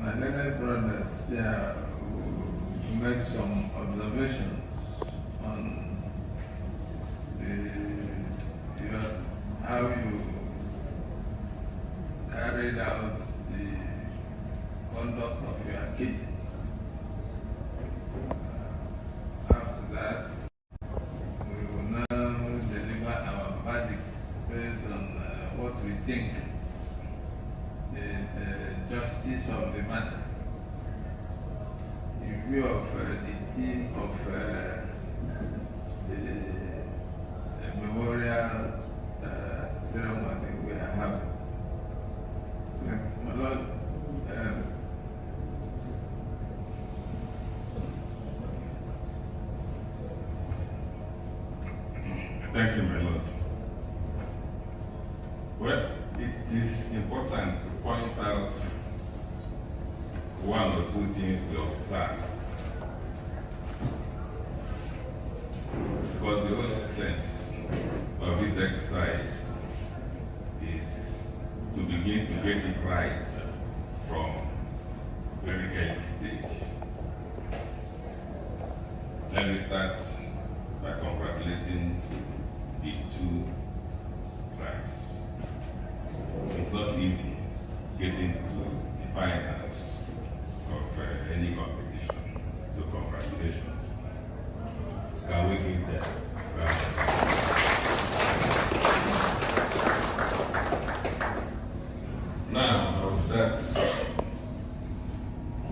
my learned brothers here will make some observations on how you carried out the conduct of your cases. After that, we will now deliver our verdict based on what we think is justice of the matter. In view of the theme of the memorial ceremony we are having. My Lord, thank you, my Lord. Well, it is important to point out one or two things we observe. Because the whole essence of this exercise is to begin to get it right from very early stage. Let me start by congratulating the two sides. It's not easy getting to the finals of any competition, so congratulations. Can we give them a round of applause? Now, I will start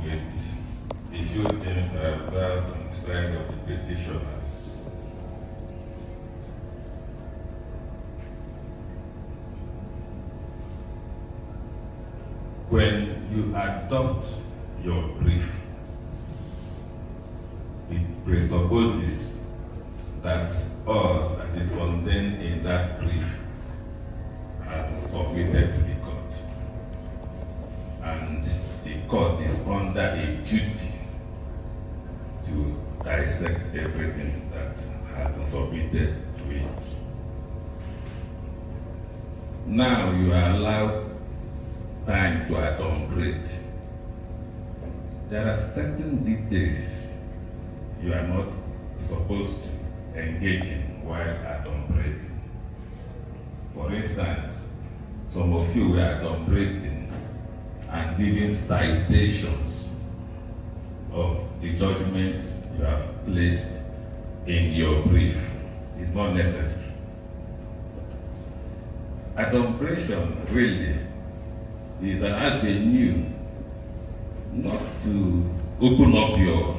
with a few things I observed on the side of the petitioners. When you adopt your brief, it presupposes that all that is contained in that brief has been submitted to the court. And the court is under a duty to dissect everything that has been submitted to it. Now you are allowed time to adumbrate. There are certain details you are not supposed to engage in while adumbrating. For instance, some of you were adumbrating and giving citations of the judgments you have placed in your brief. It's not necessary. Adumbration really is an avenue not to open up your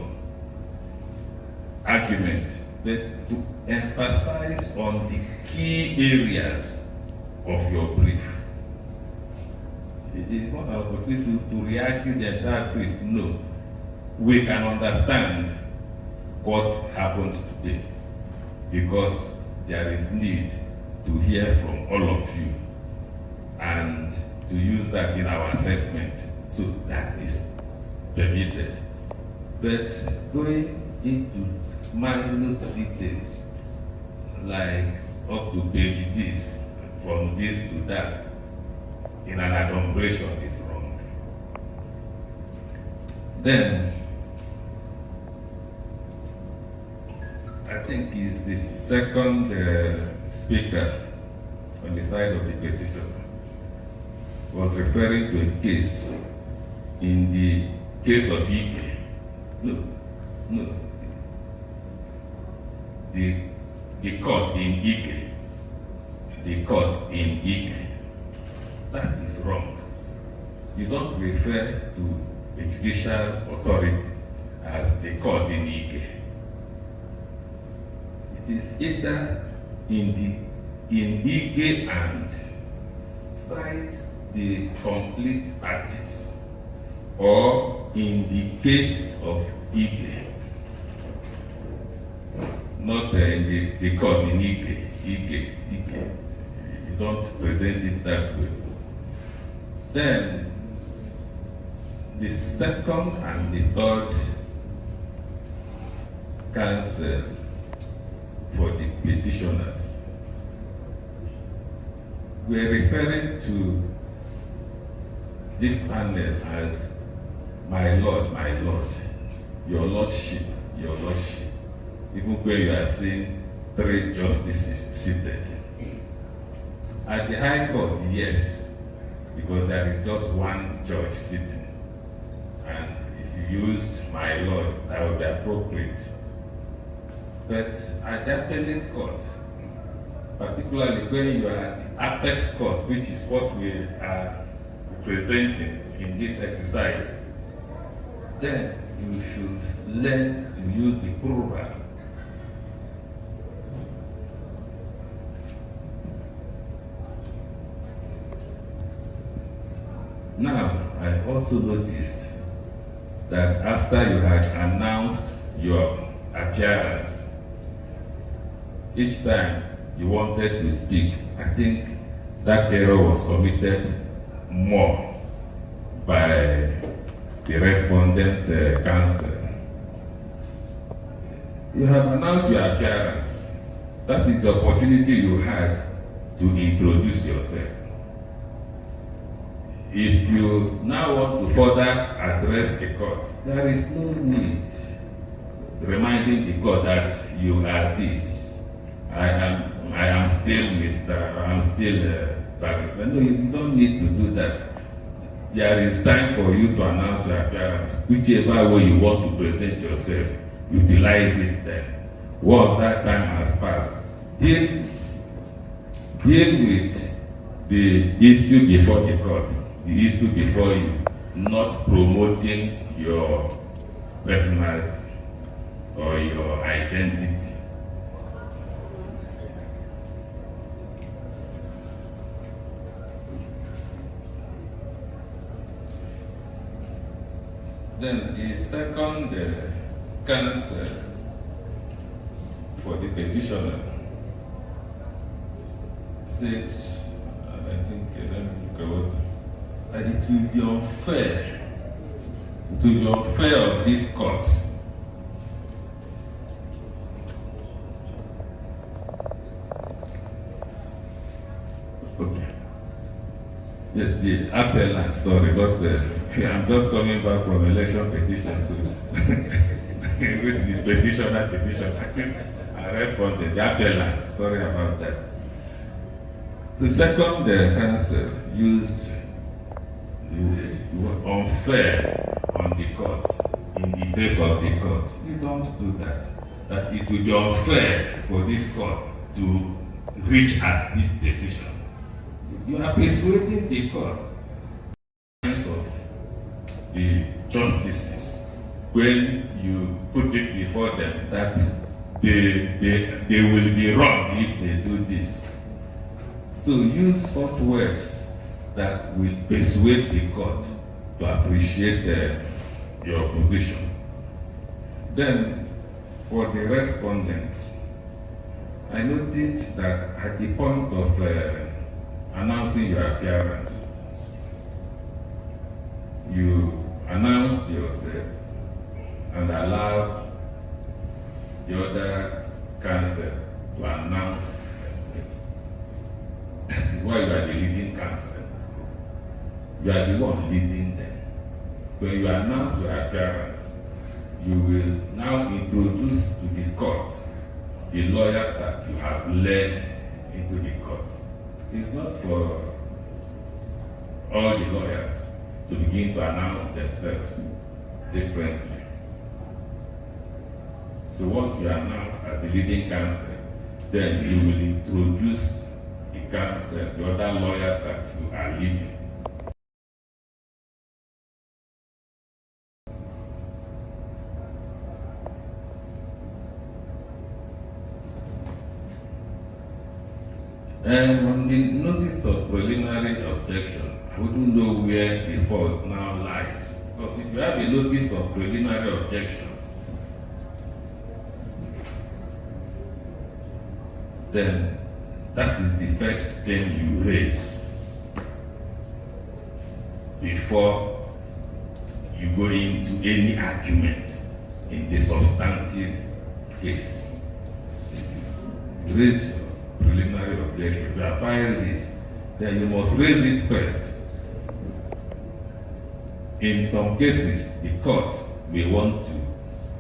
argument, but to emphasize on the key areas of your brief. It is not an opportunity to re-argue the entire brief. No. We can understand what happened today because there is need to hear from all of you and to use that in our assessment. So that is permitted. But going into minute details, like up to page this, from this to that, in an adumbration is wrong. Then, I think is the second speaker on the side of the petition was referring to a case in the case of Ike. No. The court in Ike. The court in Ike. That is wrong. You don't refer to a judicial authority as the court in Ike. It is either in Ike and cite the complete parties, or in the case of Ike, not in the court in Ike. You don't present it that way. Then, the second and the third counsel for the petitioners, we are referring to this panel as my Lord, your Lordship, your Lordship. Even where you are seeing three justices seated. At the High Court, yes, because there is just one judge sitting. And if you used my Lord, that would be appropriate. But at the appellate court, particularly when you are at the apex court, which is what we are presenting in this exercise, then you should learn to use the plural. Now, I also noticed that after you had announced your appearance, each time you wanted to speak, I think that error was committed more by the respondent counsel. You have announced your appearance. That is the opportunity you had to introduce yourself. If you now want to further address the court, there is no need reminding the court that you are this. I am still Mr. I am still Barrister. No, you don't need to do that. There is time for you to announce your appearance. Whichever way you want to present yourself, utilize it then. Once that time has passed, deal with the issue before the court, the issue before you, not promoting your personality or your identity. Then the second counsel for the petitioner said, and I think, let me look at what, that it will be unfair. It will be unfair of this court yes, the appellant, sorry, but I'm just coming back from election petitions. So with this petitioner, I responded, the appellant, sorry about that. The second counsel used the word unfair on the court, in the face of the court. You don't do that. That it will be unfair for this court to reach at this decision. You are persuading the court of the justices when you put it before them that they will be wrong if they do this. So use such words that will persuade the court to appreciate your position. Then, for the respondent, I noticed that at the point of announcing your appearance, you announced yourself and allowed the other counsel to announce themselves. That is why you are the leading counsel. You are the one leading them. When you announce your appearance, you will now introduce to the court the lawyers that you have led into the court. It's not for all the lawyers to begin to announce themselves differently. So once you announce as the leading counsel, then you will introduce the counsel, the other lawyers that you are leading. And on the notice of preliminary objection, I wouldn't know where the fault now lies. Because if you have a notice of preliminary objection, then that is the first thing you raise before you go into any argument in the substantive case. Raise your preliminary objection. If you have filed it, then you must raise it first. in some cases, the court may want to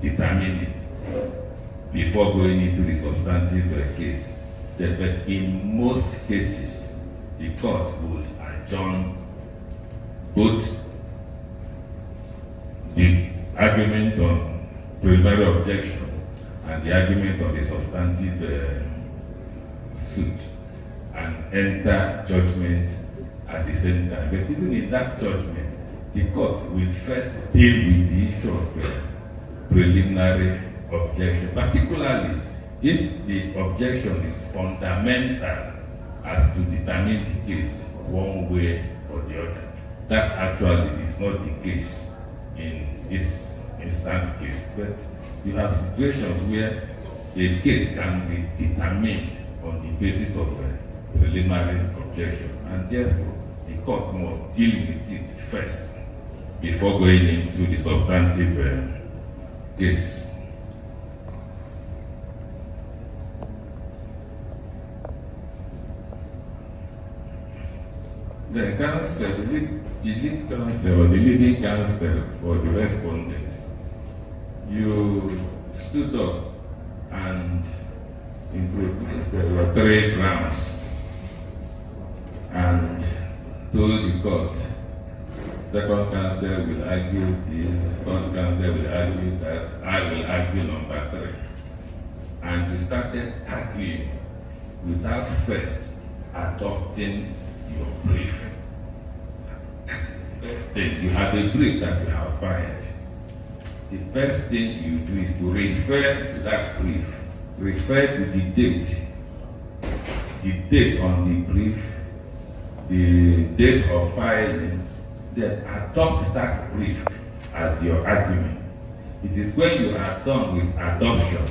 determine it before going into the substantive case. But in most cases, the court would adjourn both the argument on preliminary objection and the argument on the substantive suit and enter judgment at the same time. But even in that judgment, the court will first deal with the issue of preliminary objection, particularly if the objection is fundamental as to determine the case one way or the other. That actually is not the case in this instant case, but you have situations where a case can be determined on the basis of a preliminary objection, and therefore the court must deal with it first before going into the substantive case. The counsel, the lead counsel or the leading counsel for the respondent, you stood up and introduced the 3 grounds and told the court, second counsel will argue this, third counsel will argue that, I will argue number 3. And you started arguing without first adopting your brief. First thing, you have a brief that you have filed. The first thing you do is to refer to that brief. Refer to the date on the brief, the date of filing, then adopt that brief as your argument. It is when you are done with adoption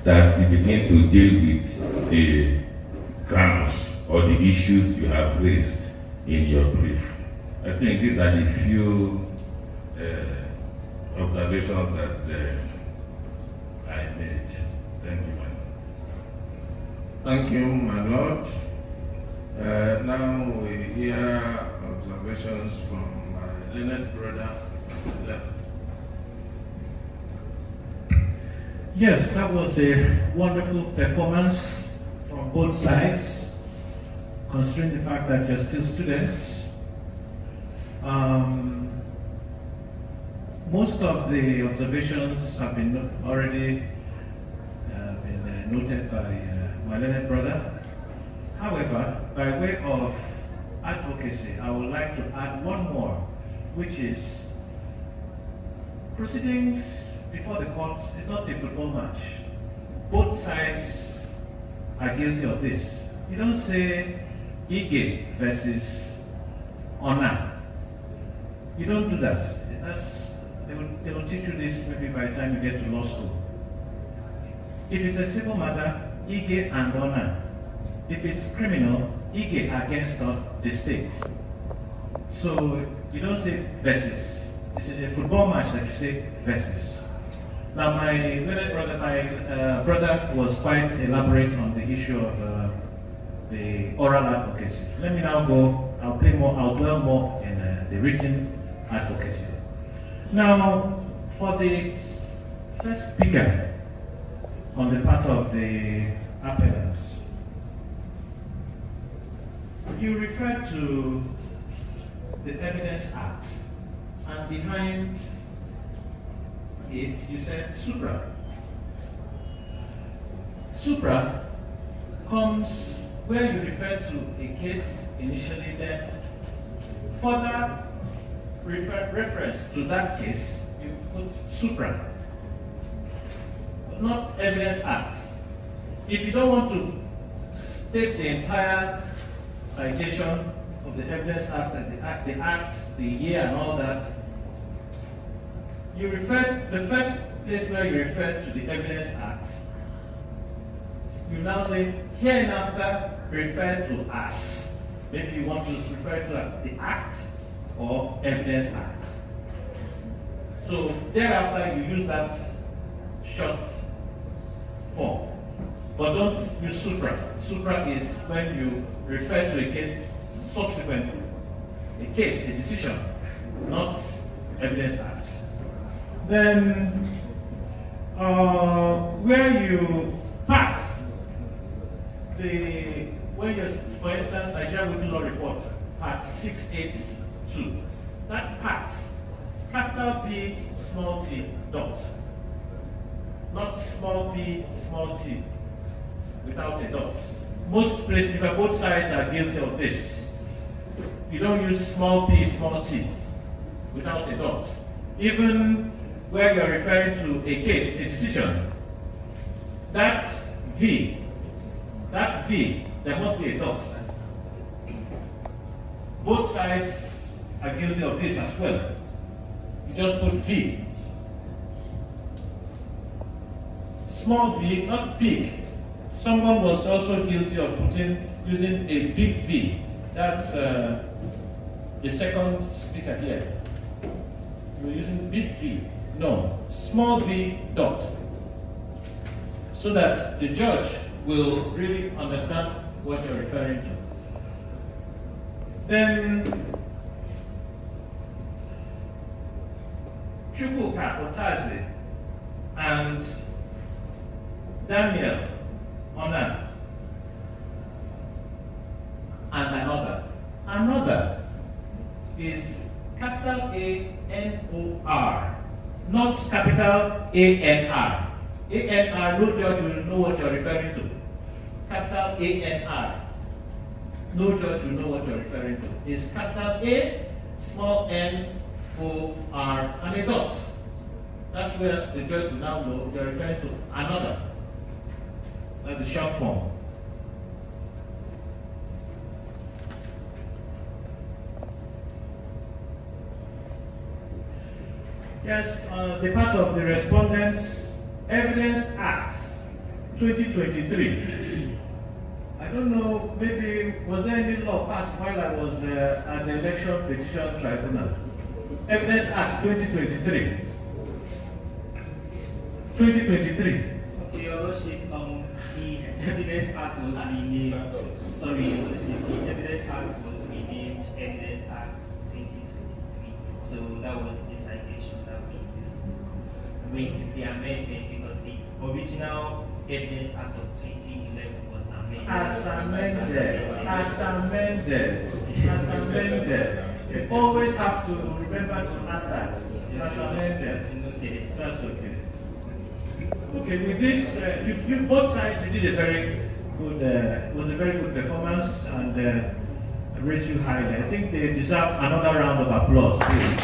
that you begin to deal with the grounds or the issues you have raised in your brief. I think these are the few observations that I made. Thank you, my lord. Thank you, my lord. Now we hear observations from my learned brother on the left. Yes, that was a wonderful performance from both sides, considering the fact that you're still students. Most of the observations have been already been noted by my learned brother. However, by way of advocacy, I would like to add one more, which is proceedings before the court is not a football match. Both sides are guilty of this. You don't say Ige versus Honor. You don't do that. They will teach you this maybe by the time you get to law school. If it's a civil matter, Ige and Honor. If it's criminal, Ige against the state. So you don't say versus. It's a football match that you say versus. Now my brother was quite elaborate on the issue of the oral advocacy. Let me now go. I'll dwell more in the written advocacy. Now, for the first speaker on the part of the appellants, you refer to the Evidence Act, and behind it you said supra. Supra comes where you refer to a case initially, then further reference to that case, you put supra, not Evidence Act. If you don't want to state the entire citation of the Evidence Act, the act, the year, and all that, you refer, the first place where you refer to the Evidence Act, you now say, hereinafter refer to as. Maybe you want to refer to the Act or Evidence Act. So thereafter you use that short form. But don't use supra. Supra is when you refer to a case subsequently. A case, a decision, not Evidence Act. Then, where you part when you, for instance, Nigeria Weekly Law Report, part 682, that part, capital P, small t, dot. Not small p, small t, without a dot. Most places, because both sides are guilty of this, you don't use small p, small t, without a dot. Even where you're referring to a case, a decision, that V, there must be a dot. Both sides are guilty of this as well. You just put V. Small v, not big. Someone was also guilty of using a big V. That's the second speaker here. You're using big V. No, small v dot. So that the judge will really understand what you're referring to. Then, Chukwuka Otaze and Daniel Ona and another. Another is capital A-N-O-R, not capital A-N-R. A-N-R, no judge will know what you're referring to. Capital A-N-R, no judge will know what you're referring to. It's capital A, small n-O-R, and a dot. That's where the judge will now know you're referring to another. That's the short form. Yes, the part of the Respondents' Evidence Act 2023. I don't know, maybe was there any law passed while I was at the Election Petition Tribunal? Evidence Act 2023. 2023. Okay, Your Lordship, the Evidence Act was renamed. Sorry, Your Lordship, the Evidence Act was renamed Evidence Act 2023. So that was the citation that we used with the amendment, because the original Evidence Act of 2011 was amended. As amended. You always have to remember to add that. As amended. That's okay. Okay, with this, you both sides, you did a very good, it was a very good performance, and I rate you highly. I think they deserve another round of applause, please.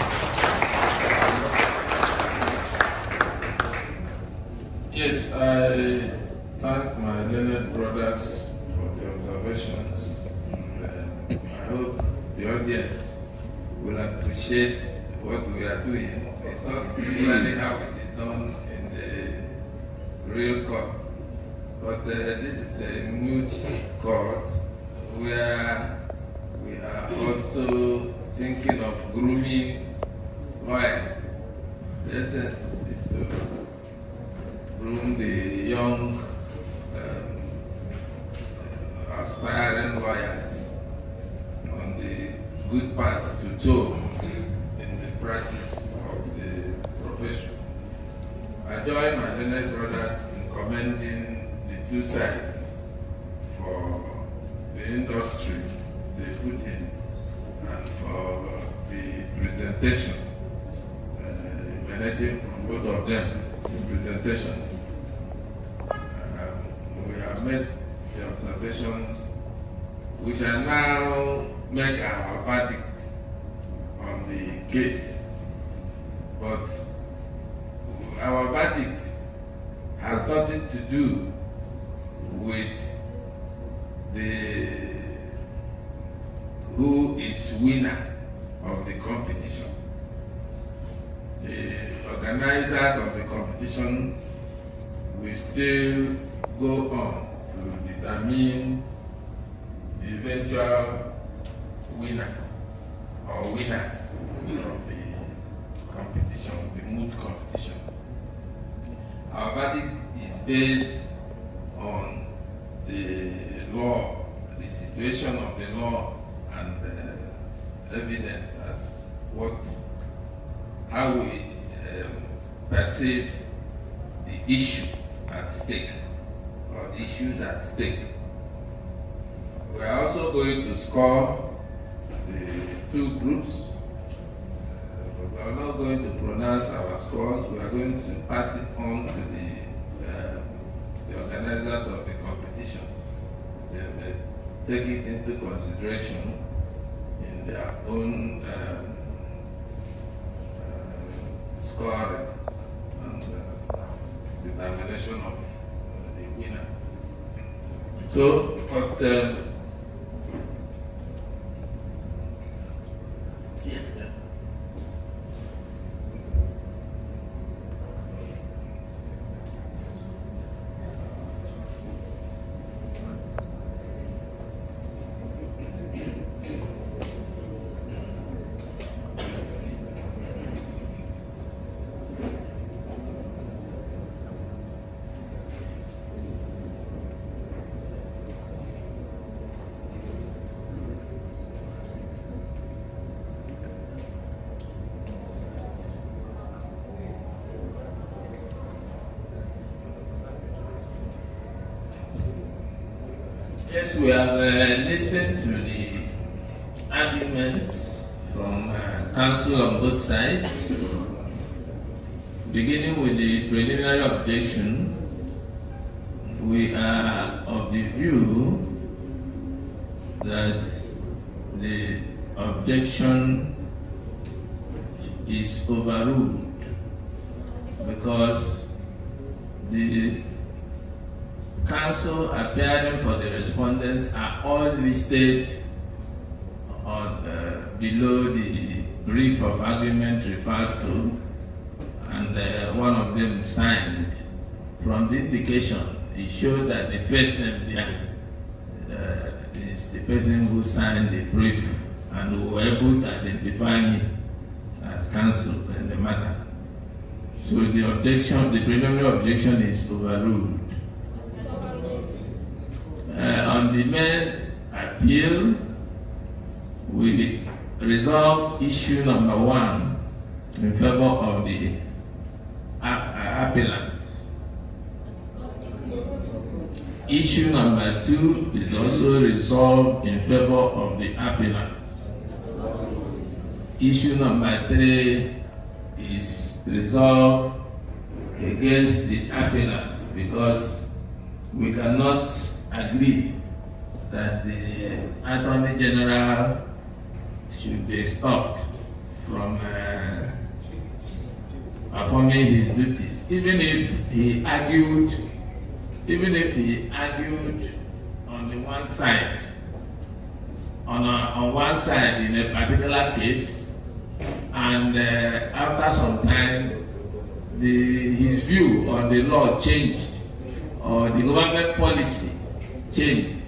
Yes, I thank my learned brothers for the observations. And, I hope the audience will appreciate what we are doing. It's not usually how it is done in the real court, but this is a moot court where we are also thinking of grooming lawyers. The essence is to groom the young aspiring lawyers on the good path to toe in the practice of the profession. I join my learned brothers in commending the two sides for the industry they put in and for the presentation emanating from both of them, the presentations. We have made the observations. We shall now make our verdict on the case. But our verdict has nothing to do with who is winner of the competition. The organizers of the competition will still go on to determine the eventual winner or winners of the competition, the moot competition. Our verdict is based on the law, the situation of the law, and the evidence as what how we perceive the issue at stake or the issues at stake. We are also going to score the two groups. We are not going to pronounce our scores. We are going to pass it on to the organizers of the competition. They may take it into consideration in their own scoring and determination of the winner. So, but yes, we have listened to the arguments from counsel on both sides. Beginning with the preliminary objection, we are of the view that the objection is overruled because the counsel appearing for the respondents are all listed on below the brief of argument referred to, and one of them signed. From the indication, it showed that the first name there is the person who signed the brief, and we were able to identify him as counsel in the matter. So the objection, the preliminary objection is overruled. On the main appeal, we resolve issue number 1 in favor of the appellant. Issue number 2 is also resolved in favor of the appellant. Issue number 3 is resolved against the appellant because we cannot agree that the Attorney General should be stopped from performing his duties, even if he argued on the one side, on one side in a particular case, and after some time, his view on the law changed, or the government policy changed.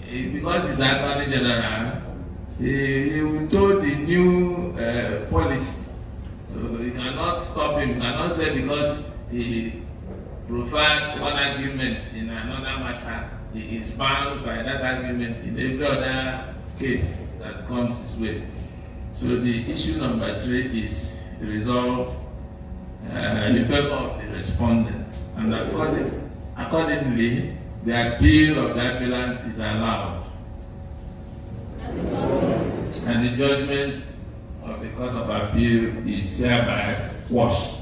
Because he's Attorney General, he will told the new policy. So you cannot stop him. You cannot say because he preferred one argument in another matter, he is bound by that argument in every other case that comes his way. So the issue number 3 is resolved in favor of the respondents, and accordingly, the appeal of the appellant is allowed, and the judgment of the Court of Appeal is hereby quashed.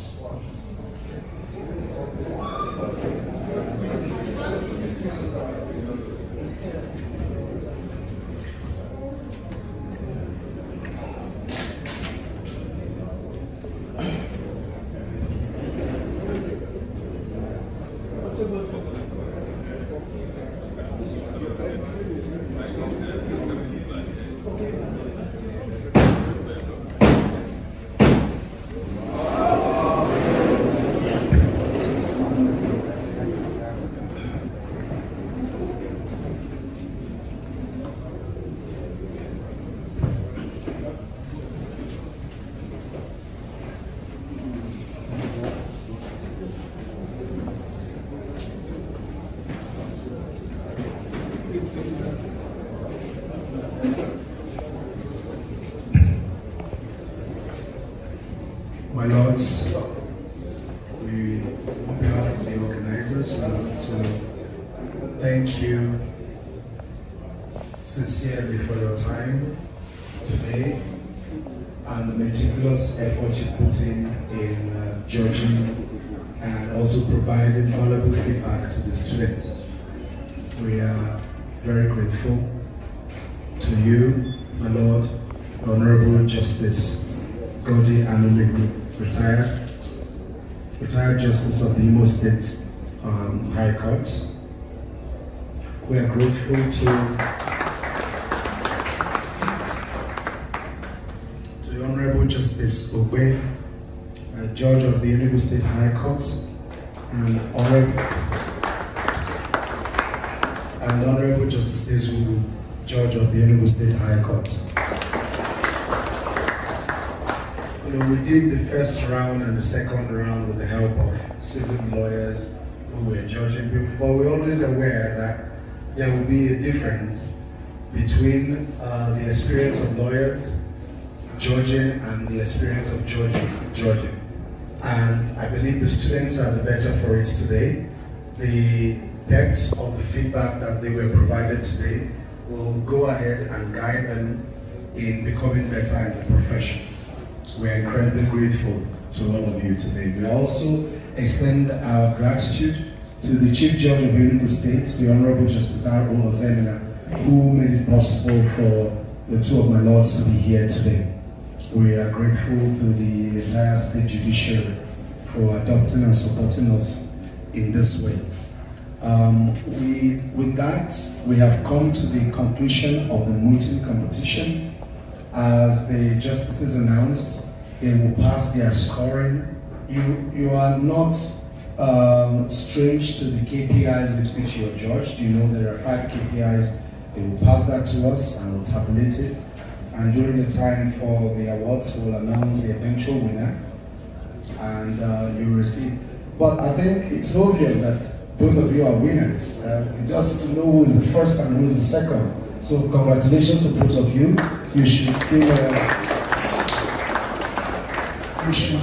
My lords, we, on behalf of the organizers, we want to thank you sincerely for your time today and the meticulous effort you put in judging and also providing valuable feedback to the students. We are very grateful to you, my Lord, Honorable Justice Godi Anumegu, retired Justice of the Imo State High Court. We are grateful to the Honorable Justice Ogbe, Judge of the Inaugural State High Court, and Honorable Justice Ezu, Judge of the Inaugural State High Court. We did the first round and the second round with the help of seasoned lawyers who were judging people, but we're always aware that there will be a difference between the experience of lawyers judging and the experience of judges judging. And I believe the students are the better for it today. The depth of the feedback that they were provided today will go ahead and guide them in becoming better in the profession. We're incredibly grateful to all of you today. We also extend our gratitude to the Chief Judge of Enugu State, the Honorable Justice R.O. Ozemina, who made it possible for the two of my lords to be here today. We are grateful to the entire state judiciary for adopting and supporting us in this way. With that, we have come to the conclusion of the mooting competition. As the justices announced, they will pass their scoring. You are not strange to the KPIs with which you are judged. You know there are 5 KPIs. They will pass that to us and we'll tabulate it. And during the time for the awards, we'll announce the eventual winner. And you receive. But I think it's obvious that both of you are winners. Just to know who is the first and who is the second. So congratulations to both of you. You should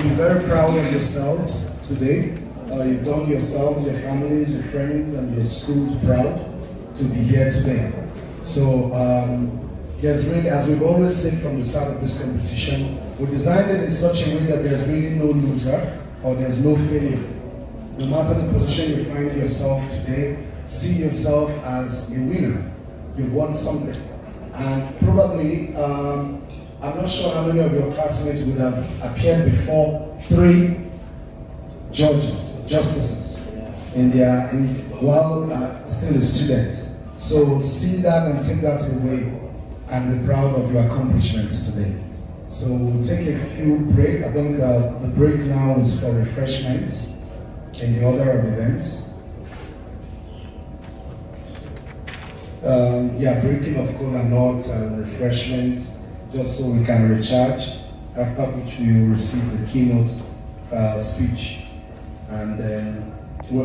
be very proud of yourselves today. You've done yourselves, your families, your friends, and your schools proud to be here today. So there's really, as we've always said from the start of this competition, we designed it in such a way that there's really no loser or there's no failure. No matter the position you find yourself today, see yourself as a winner. You've won something. And probably, I'm not sure how many of your classmates would have appeared before 3 justices while still a student. So see that and take that away and be proud of your accomplishments today. So we'll take a few breaks. I think the break now is for refreshments in the order of events. Breaking of cola nuts and refreshments, just so we can recharge, after which we will receive the keynote speech. And then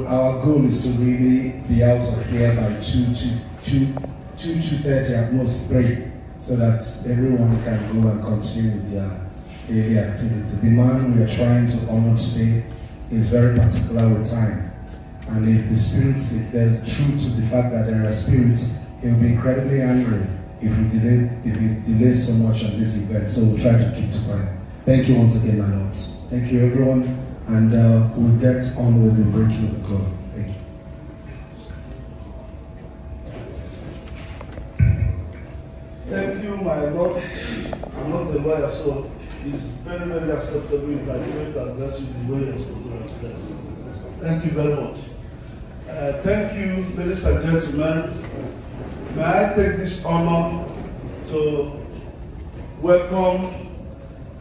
our goal is to really be out of here by 2:30 at most 3, so that everyone can go and continue with their daily activity. The man we are trying to honor today is very particular with time. And if there's truth to the fact that there are spirits, he will be incredibly angry if we delay so much on this event. So we'll try to keep to time. Thank you once again, my lords. Thank you, everyone. And we'll get on with the breaking of the code. Thank you. Thank you, my lords. I'm not a lawyer, so it's very, very acceptable if I try to address you the way you're supposed to address. Thank you very much. Thank you, ladies and gentlemen. May I take this honor to welcome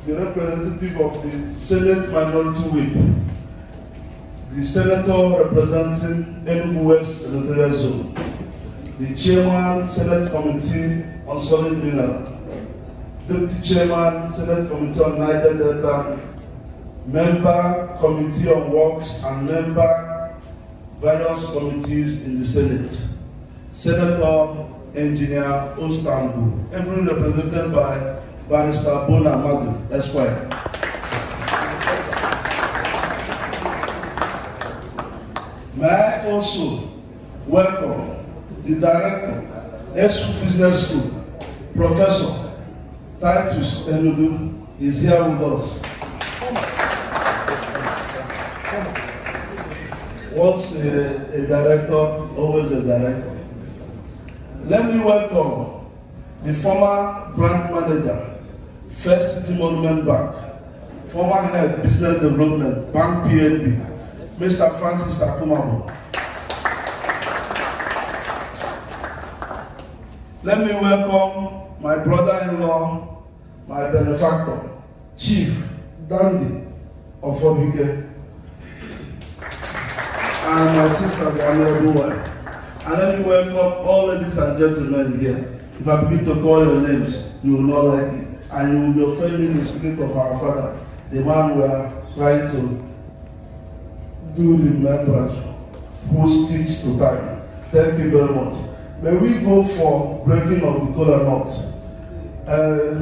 the representative of the Senate Minority Whip, the Senator representing Enugu West Senatorial Zone, the Chairman, Senate Committee on Solid Mineral, Deputy Chairman, Senate Committee on Niger Delta, Member, Committee on Works, and Member, various committees in the Senate. Senator Engineer Ostangu, every represented by Barrister Bona Madu, Esquire. May I also welcome the Director, SU Business School, Professor Titus Enudu, is here with us. Once a director, always a director. Let me welcome the former brand manager, First City Monument Bank, former head business development, Bank PNB, Mr. Francis Akumabo. Let me welcome my brother-in-law, my benefactor, Chief Dandy of Obike, and my sister, the Honorable Wife. And let me welcome all ladies and gentlemen here. If I begin to call your names, you will not like it. And you will be offending the spirit of our Father, the man we are trying to do remembrance, who sticks to time. Thank you very much. May we go for breaking of the kola nut.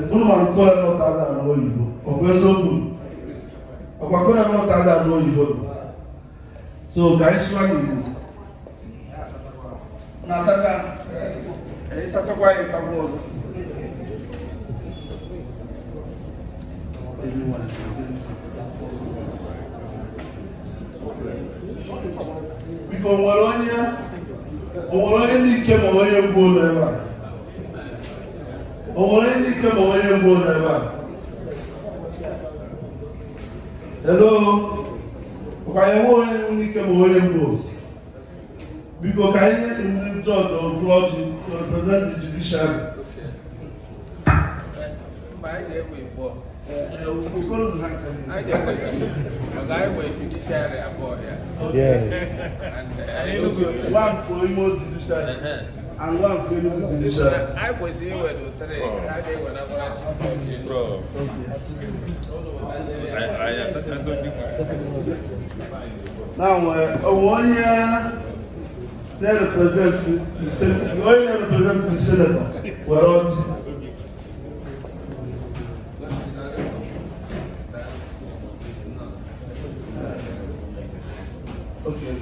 Kola nut ada no yibo. Ogwezogun. Kola nut ada no yibo. So guys, one. Nataka. Tata kwa itamuozo. Because onye ndị ike ma onye mgbu ụlọ ebe a. Onye ndị ike ma onye mgbu ụlọ ebe a. Hello? Ka anyị nwe onye ndị ike ma onye mgbu. Biko ka anyị nye ndị judge of fraud to represent the judiciary. Yes. One for Imo judiciary and one for Imo judiciary. I was here with the three. I did when I was bro. Now, one year they represent the Senate. We only represent the senator. We're all. Okay.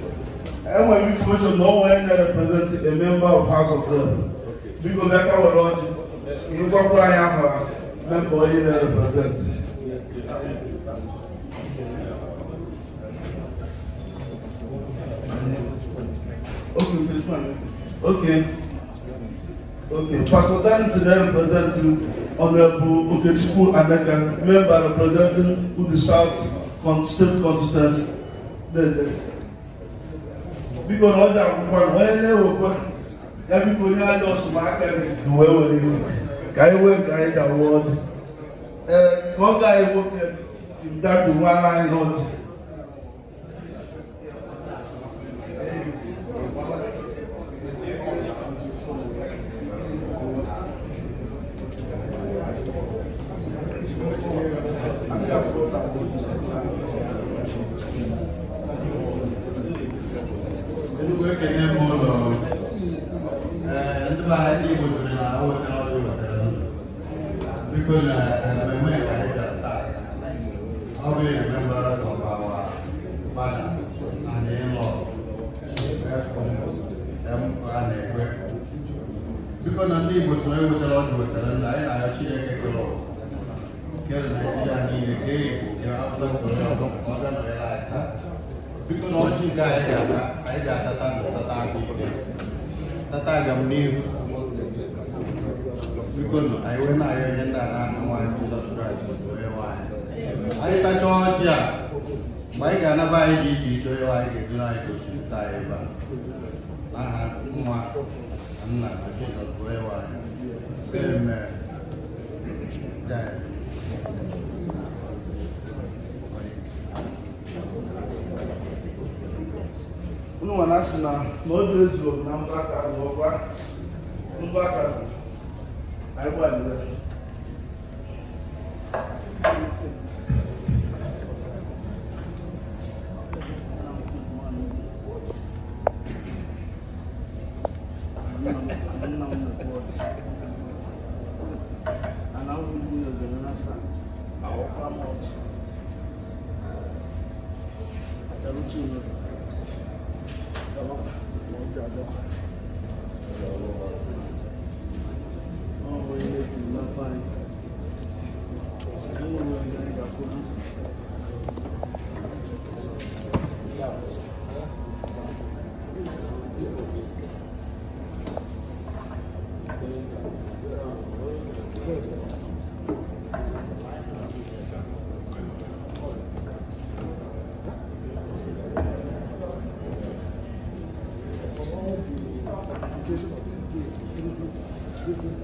And when we information, no one represents a member of House of Reps. We go back our lodge. You go by have a member you represent. Okay. Okay. Pastor Danny today representing Honorable Okechukwu Aneka, member representing the South State Constituency. Because all that one, when they were everybody had just market the way we live. Guy work, guy that word. One guy work that the one I know. Because I'm able to know what a lot of it, and I actually get a lot. Get an idea, I need a game, you're out of the like that. Because all you guys I got that I'm new. Because I went I and I want to subscribe to I thought, yeah, my Ghana by GG, so I get to like to shoot Taiwan. I had one. I'm not where I same that. No one has no days of number over. I want that. This is